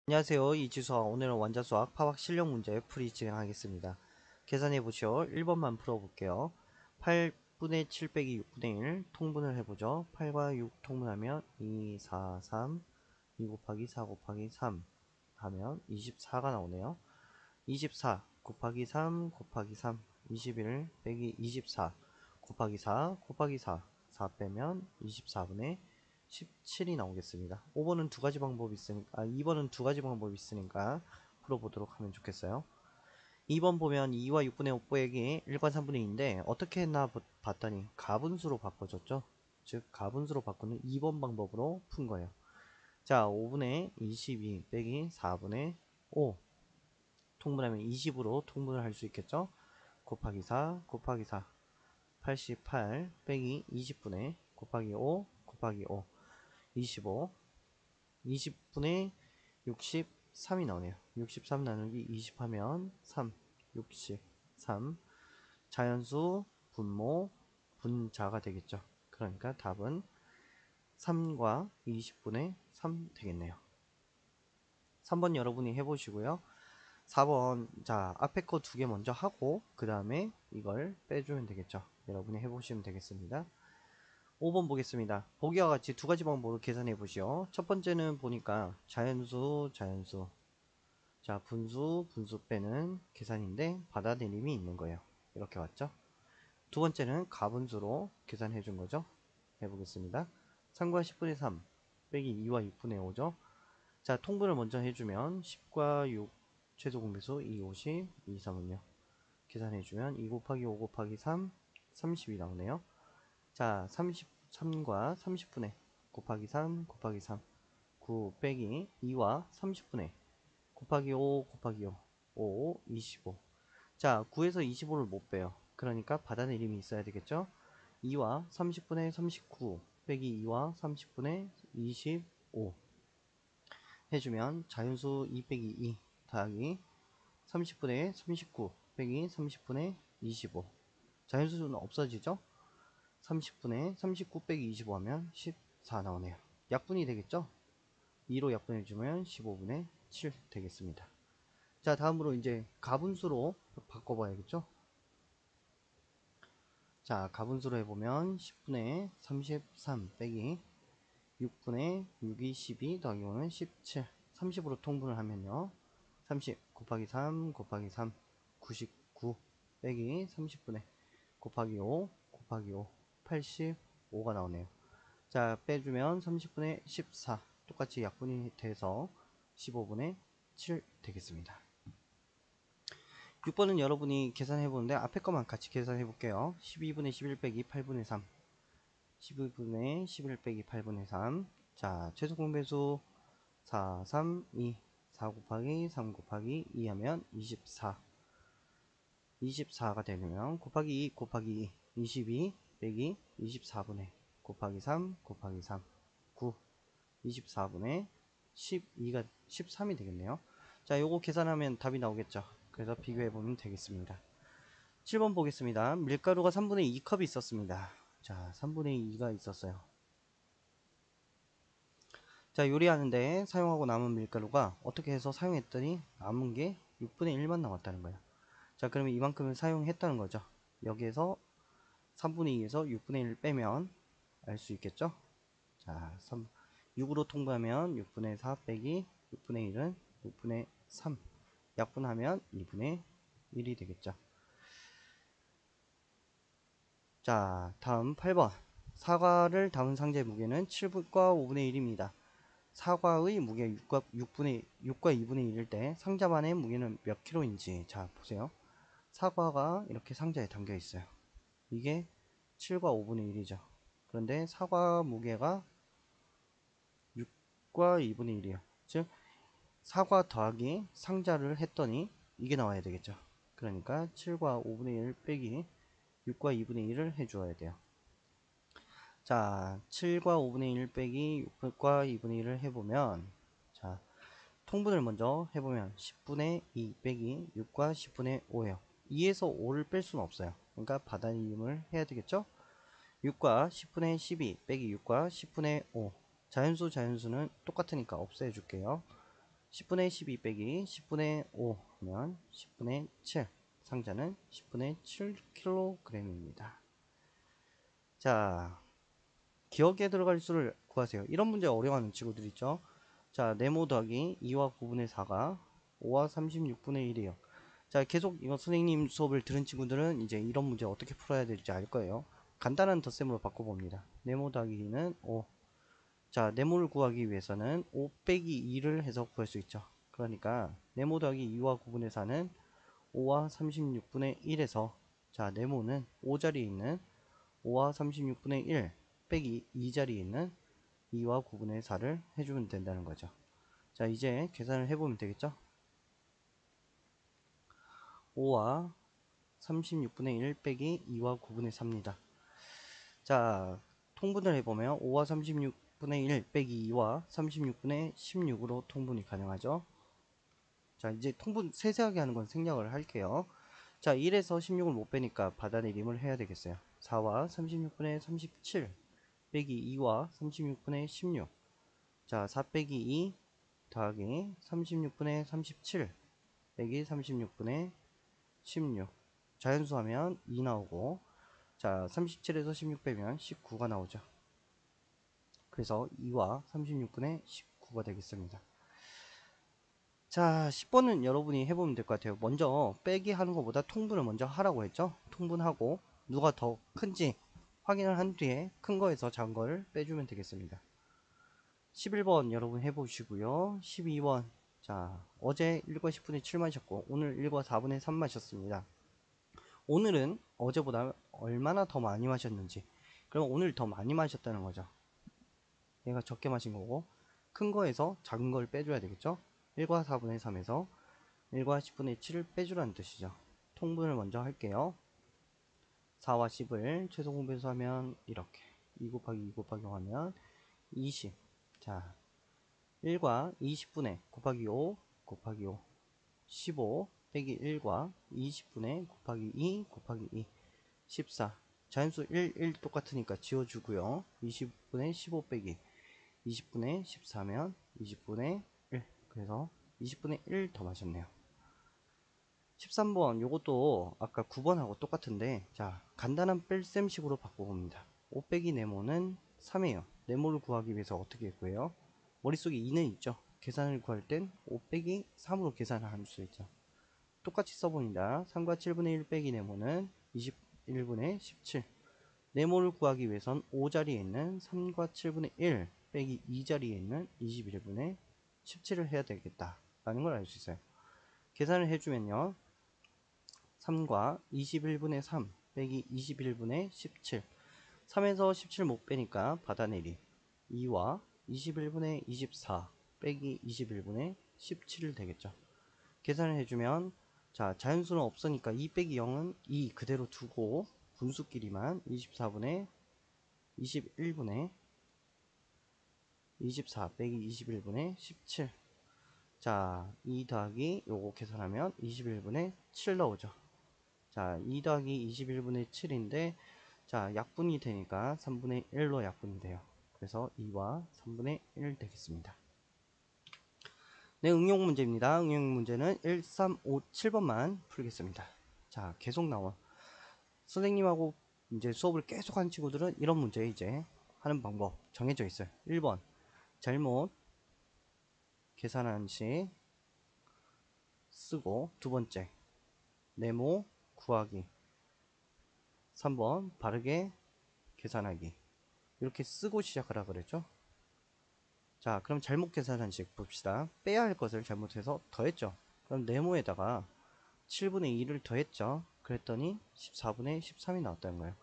안녕하세요. 이지수와 오늘은 원자수학 파악 실력 문제 풀이 진행하겠습니다. 계산해 보시오. 1번만 풀어볼게요. 8분의 7 빼기 6분의 1 통분을 해보죠. 8과 6 통분하면 2, 4, 3, 2 곱하기 4 곱하기 3 하면 24가 나오네요. 24 곱하기 3 곱하기 3 21 빼기 24 곱하기 4 곱하기 4 빼면 24분의 17이 나오겠습니다. 5번은 두 가지 방법이 있으니까 2번은 두 가지 방법이 있으니까 풀어보도록 하면 좋겠어요. 2번 보면 2와 6분의 5 빼기 1과 3분의 2인데 어떻게 했나 봤더니 가분수로 바꿔줬죠. 즉 가분수로 바꾸는 2번 방법으로 푼 거예요. 자, 5분의 22 빼기 4분의 5 통분하면 20으로 통분을 할 수 있겠죠. 곱하기 4 곱하기 4 88 빼기 20분의 곱하기 5 곱하기 5 25 20분의 63이 나오네요. 63 나누기 20 하면 3 63 자연수 분모 분자가 되겠죠. 그러니까 답은 3과 20분의 3 되겠네요. 3번 여러분이 해보시고요. 4번 자 앞에 거 두 개 먼저 하고 그 다음에 이걸 빼주면 되겠죠. 여러분이 해보시면 되겠습니다. 5번 보겠습니다. 보기와 같이 두 가지 방법으로 계산해 보시오. 첫 번째는 보니까 자연수 자 분수 빼는 계산인데 받아내림이 있는 거예요. 이렇게 왔죠. 두 번째는 가분수로 계산해 준 거죠. 해보겠습니다. 3과 10분의 3 빼기 2와 6분의 5죠. 자, 통분을 먼저 해주면 10과 6 최소 공배수 2, 50, 2, 3은요. 계산해주면 2 곱하기 5 곱하기 3, 30이 나오네요. 자, 33과 30분의 곱하기 3 곱하기 3, 9 빼기 2와 30분의 곱하기 5 곱하기 5, 5, 25. 자, 9에서 25를 못 빼요. 그러니까 받아내림이 있어야 되겠죠? 2와 30분의 39 빼기 2와 30분의 25 해주면 자연수 2 빼기 2 더하기 30분의 39 빼기 30분의 25 자연수는 없어지죠? 30분의 39 빼기 25 하면 14 나오네요. 약분이 되겠죠? 2로 약분해주면 15분의 7 되겠습니다. 자, 다음으로 이제 가분수로 바꿔봐야겠죠? 자, 가분수로 해보면 10분의 33 빼기 6분의 6이 12 더하기 5는 17 30으로 통분을 하면요 30 곱하기 3 곱하기 3 99 빼기 30분의 곱하기 5 곱하기 5 85가 나오네요. 자, 빼주면 30분의 14 똑같이 약분이 돼서 15분의 7 되겠습니다. 6번은 여러분이 계산해 보는데 앞에 것만 같이 계산해 볼게요. 12분의 11 빼기 8분의 3 12분의 11 빼기 8분의 3 자, 최소 공배수 4, 3, 2 4 곱하기 3 곱하기 2 하면 24 24가 되면 곱하기 2 곱하기 2 22 빼기 24분의 곱하기 3 곱하기 3 9 24분의 12가 13이 되겠네요. 자, 요거 계산하면 답이 나오겠죠. 그래서 비교해 보면 되겠습니다. 7번 보겠습니다. 밀가루가 3분의 2 컵이 있었습니다. 자, 3분의 2가 있었어요. 자, 요리하는데 사용하고 남은 밀가루가 어떻게 해서 사용했더니 남은 게 6분의 1만 남았다는 거예요. 자, 그러면 이만큼을 사용했다는 거죠. 여기에서 3분의 2에서 6분의 1을 빼면 알 수 있겠죠. 자, 6으로 통분하면 6분의 4 빼기 6분의 1은 6분의 3 약분하면 2분의 1이 되겠죠. 자, 다음 8번 사과를 담은 상자의 무게는 7과 5분의 1입니다. 사과의 무게 6과 2분의 1일 때 상자만의 무게는 몇 킬로인지 자 보세요. 사과가 이렇게 상자에 담겨 있어요. 이게 7과 5분의 1이죠. 그런데 사과 무게가 6과 2분의 1이에요. 즉 사과 더하기 상자를 했더니 이게 나와야 되겠죠. 그러니까 7과 5분의 1 빼기 6과 2분의 1을 해주어야 돼요. 자, 7과 5분의 1 빼기 6과 2분의 1을 해보면 자, 통분을 먼저 해보면 10분의 2 빼기 6과 10분의 5예요. 2에서 5를 뺄 수는 없어요. 그러니까 받아님을 해야 되겠죠? 6과 10분의 12 빼기 6과 10분의 5 자연수는 똑같으니까 없애줄게요. 10분의 12 빼기 10분의 5 하면 10분의 7. 상자는 10분의 7kg입니다. 자, 기억에 들어갈 수를 구하세요. 이런 문제 어려워하는 친구들 있죠. 자, 네모 더하기 2와 9분의 4가 5와 36분의 1이에요. 자, 계속 이거 선생님 수업을 들은 친구들은 이제 이런 문제 어떻게 풀어야 될지 알 거예요. 간단한 덧셈으로 바꿔봅니다. 네모 더하기 2는 5. 자, 네모를 구하기 위해서는 5 빼기 2를 해서 구할 수 있죠. 그러니까 네모 더하기 2와 9분의 4는 5와 36분의 1에서 자, 네모는 5자리에 있는 5와 36분의 1 빼기 2자리에 있는 2와 9분의 4를 해주면 된다는 거죠. 자, 이제 계산을 해보면 되겠죠. 5와 36분의 1 빼기 2와 9분의 4입니다. 자, 통분을 해보면 5와 36분의 1 빼기 2와 36분의 16으로 통분이 가능하죠. 자, 이제 통분 세세하게 하는 건 생략을 할게요. 자, 1에서 16을 못 빼니까 받아내림을 해야 되겠어요. 4와 36분의 37 빼기 2와 36분의 16. 자, 4 빼기 2 더하기 36분의 37 빼기 36분의 16. 자연수 하면 2 나오고, 자, 37에서 16 빼면 19가 나오죠. 그래서 2와 36분의 19가 되겠습니다. 자, 10번은 여러분이 해보면 될 것 같아요. 먼저 빼기 하는 것보다 통분을 먼저 하라고 했죠. 통분하고 누가 더 큰지 확인을 한 뒤에 큰 거에서 작은 거를 빼주면 되겠습니다. 11번 여러분 해보시고요. 12번, 자, 어제 1과 10분의 7 마셨고 오늘 1과 4분의 3 마셨습니다. 오늘은 어제보다 얼마나 더 많이 마셨는지, 그럼 오늘 더 많이 마셨다는 거죠. 얘가 적게 마신 거고 큰 거에서 작은 걸 빼줘야 되겠죠. 1과 4분의 3에서 1과 10분의 7을 빼주라는 뜻이죠. 통분을 먼저 할게요. 4와 10을 최소 공배수 하면 이렇게 2 곱하기 2 곱하기 0 하면 20. 자, 1과 20분의 곱하기 5 곱하기 5 15 빼기 1과 20분의 곱하기 2 곱하기 2 14. 자연수 1, 1 똑같으니까 지워주고요. 20분의 15 빼기 20분의 14면 20분의 1. 그래서 20분의 1 더 마셨네요. 13번 요것도 아까 9번하고 똑같은데, 자, 간단한 뺄셈식으로 바꿔봅니다. 5 빼기 네모는 3이에요. 네모를 구하기 위해서 어떻게 구해요? 머릿속에 2는 있죠. 계산을 구할 땐 5 빼기 3으로 계산을 할 수 있죠. 똑같이 써봅니다. 3과 7분의 1 빼기 네모는 21분의 17. 네모를 구하기 위해선 5자리에 있는 3과 7분의 1 빼기 2자리에 있는 21분의 17을 해야 되겠다 라는 걸 알 수 있어요. 계산을 해주면요, 3과 21분의 3 빼기 21분의 17. 3에서 17 못 빼니까 받아내리. 2와 21분의 24 빼기 21분의 17 되겠죠. 계산을 해주면, 자, 자연수는 없으니까 2 빼기 0은 2 그대로 두고 분수끼리만 24분의 21분의 24 빼기 21분의 17. 자, 2 더하기 요거 계산하면 21분의 7 나오죠. 자, 2 더하기 21분의 7인데, 자, 약분이 되니까 3분의 1로 약분이 돼요. 그래서 2와 3분의 1 되겠습니다. 네, 응용 문제입니다. 응용 문제는 1, 3, 5, 7번만 풀겠습니다. 자, 계속 나와. 선생님하고 이제 수업을 계속 하는 친구들은 이런 문제 이제 하는 방법 정해져 있어요. 1번, 잘못 계산한 식 쓰고, 두 번째, 네모 구하기, 3번, 바르게 계산하기. 이렇게 쓰고 시작하라 그랬죠. 자, 그럼 잘못 계산한 식 봅시다. 빼야 할 것을 잘못해서 더했죠. 그럼 네모에다가 7분의 2를 더했죠. 그랬더니 14분의 13이 나왔다는 거예요.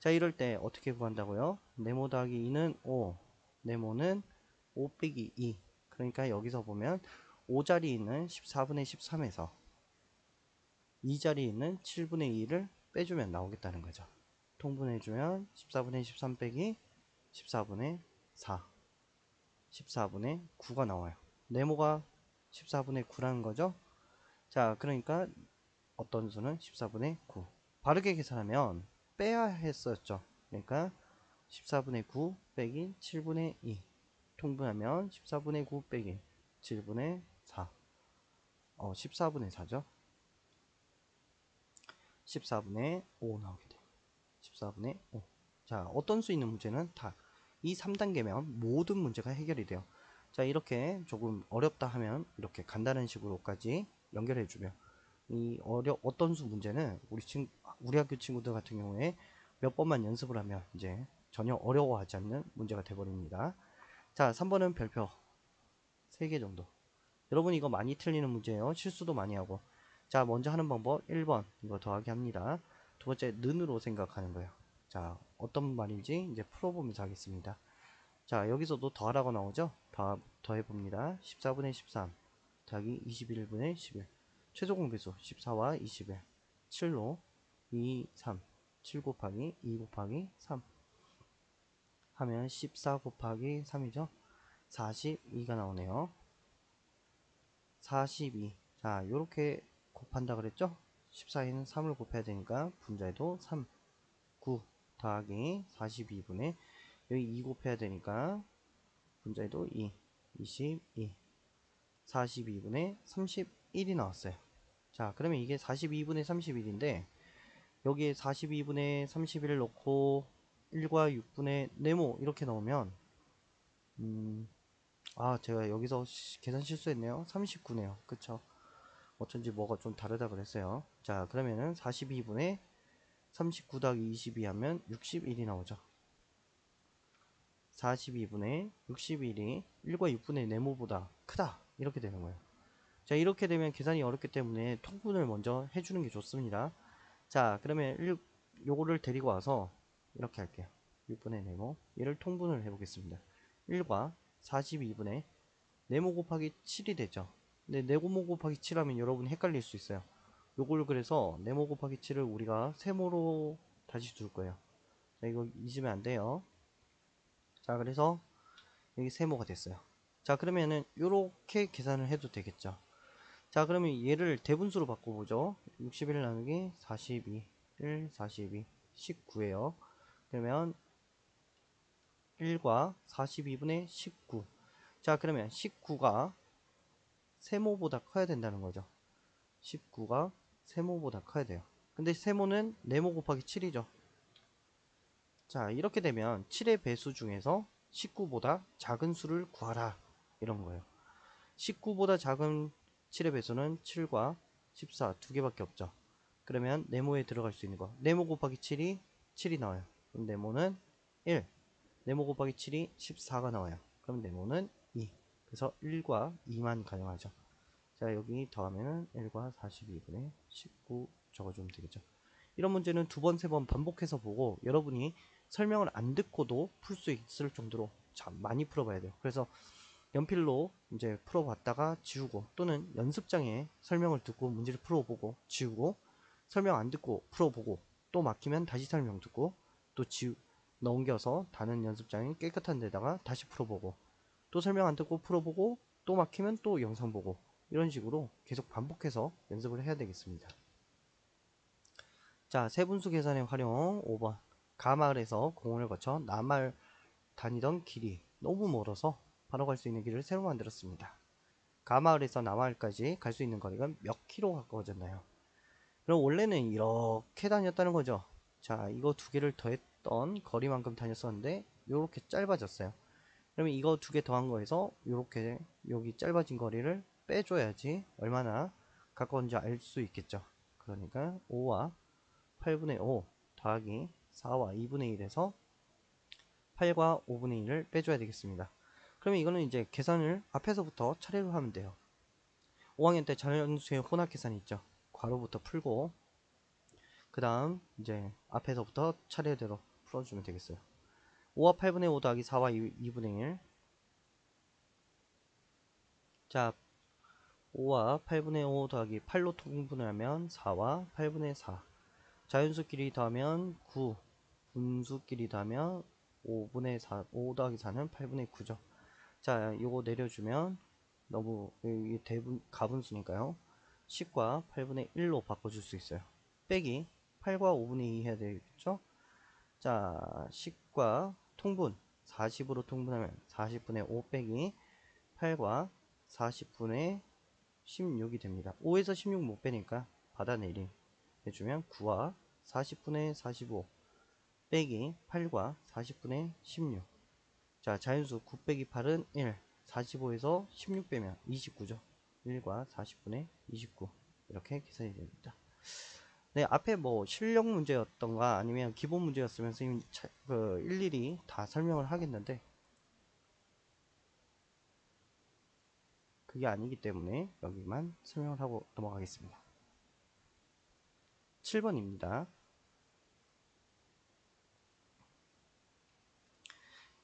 자, 이럴 때 어떻게 구한다고요? 네모 더하기 2는 5, 네모는 5 빼기 2. 그러니까 여기서 보면 5자리에 있는 14분의 13에서 2자리에 있는 7분의 2를 빼주면 나오겠다는 거죠. 통분해주면 14분의 13 빼기 14분의 4, 14분의 9가 나와요. 네모가 14분의 9라는 거죠. 자, 그러니까 어떤 수는 14분의 9. 바르게 계산하면 빼야 했었죠. 그러니까 14분의 9 빼기 7분의 2. 통분하면 14분의 9 빼기 7분의 4. 14분의 4죠. 14분의 5 나오게 돼요. 14분의 5. 자, 어떤 수 있는 문제는 다 이 3단계면 모든 문제가 해결이 돼요. 자, 이렇게 조금 어렵다 하면 이렇게 간단한 식으로까지 연결해 주면 이 어떤 수 문제는 우리 학교 친구들 같은 경우에 몇 번만 연습을 하면 이제 전혀 어려워하지 않는 문제가 돼버립니다. 자, 3번은 별표 3개 정도. 여러분 이거 많이 틀리는 문제예요. 실수도 많이 하고. 자, 먼저 하는 방법 1번 이거 더하기 합니다. 두 번째 는으로 생각하는 거예요. 자, 어떤 말인지 이제 풀어보면서 하겠습니다. 자, 여기서도 더하라고 나오죠. 더해봅니다. 14분의 13 더하기 21분의 11. 최소 공배수 14와 21 7로 2, 3 7 곱하기 2 곱하기 3 하면 14 곱하기 3이죠. 42가 나오네요. 42. 자, 요렇게 곱한다 그랬죠? 14에는 3을 곱해야 되니까 분자에도 3, 9 더하기 42분의 여기 2 곱해야 되니까 분자에도 2, 22, 42분의 31이 나왔어요. 자, 그러면 이게 42분의 31인데 여기에 42분의 31을 넣고 1과 6분의 네모 이렇게 넣으면 제가 여기서 계산 실수했네요. 39네요. 그쵸? 어쩐지 뭐가 좀 다르다 그랬어요. 자, 그러면은 42분의 39 더하기 22 하면 61이 나오죠. 42분의 61이 1과 6분의 네모보다 크다. 이렇게 되는 거예요. 자, 이렇게 되면 계산이 어렵기 때문에 통분을 먼저 해주는 게 좋습니다. 자, 그러면 요거를 데리고 와서 이렇게 할게요. 6분의 네모 얘를 통분을 해보겠습니다. 1과 42분의 네모 곱하기 7이 되죠. 근데 네모 곱하기 7 하면 여러분 헷갈릴 수 있어요. 요걸 그래서 네모 곱하기 7을 우리가 세모로 다시 둘 거예요. 자, 이거 잊으면 안 돼요. 자, 그래서 여기 세모가 됐어요. 자, 그러면은 요렇게 계산을 해도 되겠죠. 자, 그러면 얘를 대분수로 바꿔보죠. 61 나누기 42 1 42 19에요 그러면 1과 42분의 19. 자, 그러면 19가 세모보다 커야 된다는 거죠. 19가 세모보다 커야 돼요. 근데 세모는 네모 곱하기 7이죠. 자, 이렇게 되면 7의 배수 중에서 19보다 작은 수를 구하라. 이런 거예요. 19보다 작은 7의 배수는 7과 14 두 개밖에 없죠. 그러면 네모에 들어갈 수 있는 거. 네모 곱하기 7이 7이 나와요. 그럼 네모는 1. 네모 곱하기 7이 14가 나와요. 그럼 네모는 2. 그래서 1과 2만 가능하죠. 자, 여기 더하면은 1과 42분의 19 적어주면 되겠죠. 이런 문제는 두 번, 세 번 반복해서 보고 여러분이 설명을 안 듣고도 풀 수 있을 정도로 참 많이 풀어봐야 돼요. 그래서 연필로 이제 풀어봤다가 지우고 또는 연습장에 설명을 듣고 문제를 풀어보고 지우고 설명 안 듣고 풀어보고 또 막히면 다시 설명 듣고 또 넘겨서 다른 연습장에 깨끗한 데다가 다시 풀어보고 또 설명 안 듣고 풀어보고 또 막히면 또 영상 보고 이런 식으로 계속 반복해서 연습을 해야 되겠습니다. 자, 세분수 계산의 활용 5번. 가마을에서 공원을 거쳐 남마을 다니던 길이 너무 멀어서 바로 갈 수 있는 길을 새로 만들었습니다. 가마을에서 남마을까지 갈 수 있는 거리가 몇 킬로 가까워졌나요? 그럼 원래는 이렇게 다녔다는 거죠. 자, 이거 두 개를 더했던 거리만큼 다녔었는데 이렇게 짧아졌어요. 그러면 이거 두 개 더한 거에서 이렇게 여기 짧아진 거리를 빼줘야지 얼마나 가까운지 알 수 있겠죠. 그러니까 5와 8분의 5 더하기 4와 2분의 1에서 8과 5분의 1을 빼줘야 되겠습니다. 그러면 이거는 이제 계산을 앞에서부터 차례로 하면 돼요. 5학년 때 자연수의 혼합 계산이 있죠. 괄호부터 풀고 그 다음 이제 앞에서부터 차례대로 풀어주면 되겠어요. 5와 8분의 5 더하기 4와 2분의 1. 자, 5와 8분의 5 더하기 8로 통분을 하면 4와 8분의 4. 자연수끼리 더하면 9. 분수끼리 더하면 5분의 4. 5 더하기 4는 8분의 9죠. 자, 요거 내려주면 너무 이게 가분수니까요. 10과 8분의 1로 바꿔줄 수 있어요. 빼기 8과 5분의 2 해야 되겠죠? 자, 10과 통분 40으로 통분하면 40분의 5 빼기 8과 40분의 16이 됩니다. 5에서 16 못 빼니까 받아내리 해주면 9와 40분의 45 빼기 8과 40분의 16. 자, 자연수 9 빼기 8은 1. 45에서 16 빼면 29죠. 1과 40분의 29. 이렇게 계산이 됩니다. 네, 앞에 뭐 실력 문제였던가 아니면 기본 문제였으면 선생님 일일이 다 설명을 하겠는데 그게 아니기 때문에 여기만 설명을 하고 넘어가겠습니다. 7번입니다.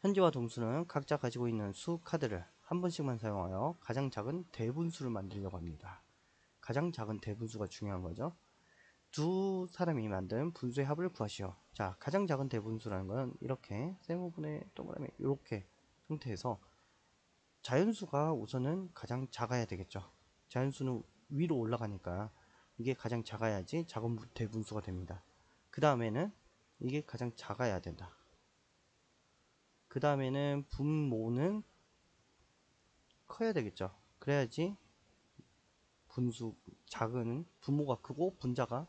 현지와 동수는 각자 가지고 있는 수 카드를 한 번씩만 사용하여 가장 작은 대분수를 만들려고 합니다. 가장 작은 대분수가 중요한 거죠. 두 사람이 만든 분수의 합을 구하시오. 자, 가장 작은 대분수라는 건 이렇게 세모분의 동그라미 이렇게 형태에서 자연수가 우선은 가장 작아야 되겠죠. 자연수는 위로 올라가니까 이게 가장 작아야지 작은 대분수가 됩니다. 그 다음에는 이게 가장 작아야 된다. 그 다음에는 분모는 커야 되겠죠. 그래야지 작은 분모가 크고 분자가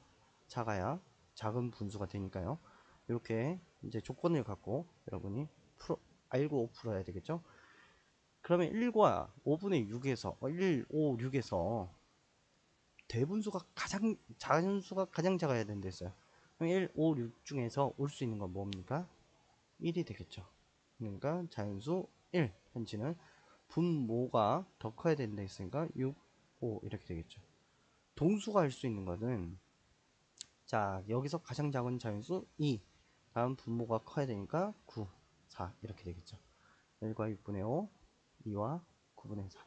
작아야 작은 분수가 되니까요. 이렇게 이제 조건을 갖고 여러분이 알고 풀어야 되겠죠. 그러면 1과 5분의 6에서 1, 5, 6에서 대분수가 자연수가 가장 작아야 된다 했어요. 그럼 1, 5, 6 중에서 올 수 있는 건 뭡니까? 1이 되겠죠. 그러니까 자연수 1, 현지는 분모가 더 커야 된다 했으니까 6, 5 이렇게 되겠죠. 동수가 할 수 있는 것은 자, 여기서 가장 작은 자연수 2, 다음 분모가 커야 되니까 9, 4 이렇게 되겠죠. 1과 6분의 5, 2와 9분의 4.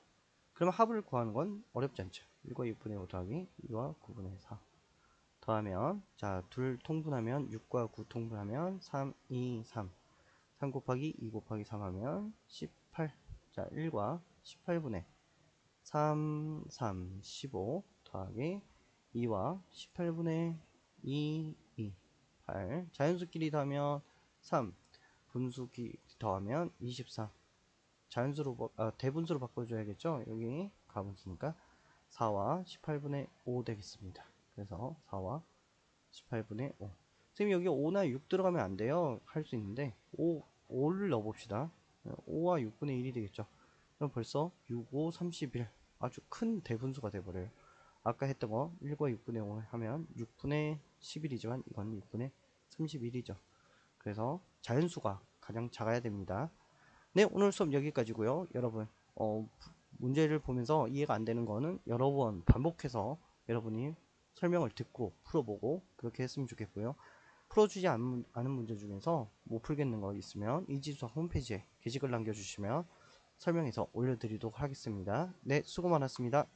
그러면 합을 구하는 건 어렵지 않죠. 1과 6분의 5 더하기 2와 9분의 4 더하면 자, 둘 통분하면 6과 9 통분하면 3, 2, 3 3 곱하기 2 곱하기 3 하면 18. 자, 1과 18분의 3, 3, 15 더하기 2와 18분의 2, 2, 8. 자연수끼리 더하면 3, 분수끼리 더하면 24. 자연수로, 대분수로 바꿔줘야겠죠? 여기 가분수니까 4와 18분의 5 되겠습니다. 그래서 4와 18분의 5. 선생님 여기 5나 6 들어가면 안 돼요. 할 수 있는데 5를 넣어봅시다. 5와 6분의 1이 되겠죠. 그럼 벌써 6, 5, 31. 아주 큰 대분수가 돼버려요. 아까 했던 거 1과 6분의 5 하면 6분의 11이지만 이건 6분의 31이죠. 그래서 자연수가 가장 작아야 됩니다. 네, 오늘 수업 여기까지고요. 여러분 문제를 보면서 이해가 안 되는 거는 여러 번 반복해서 여러분이 설명을 듣고 풀어보고 그렇게 했으면 좋겠고요. 풀어주지 않은 문제 중에서 못 풀겠는 거 있으면 이지수학 홈페이지에 게시글 남겨주시면 설명해서 올려드리도록 하겠습니다. 네, 수고 많았습니다.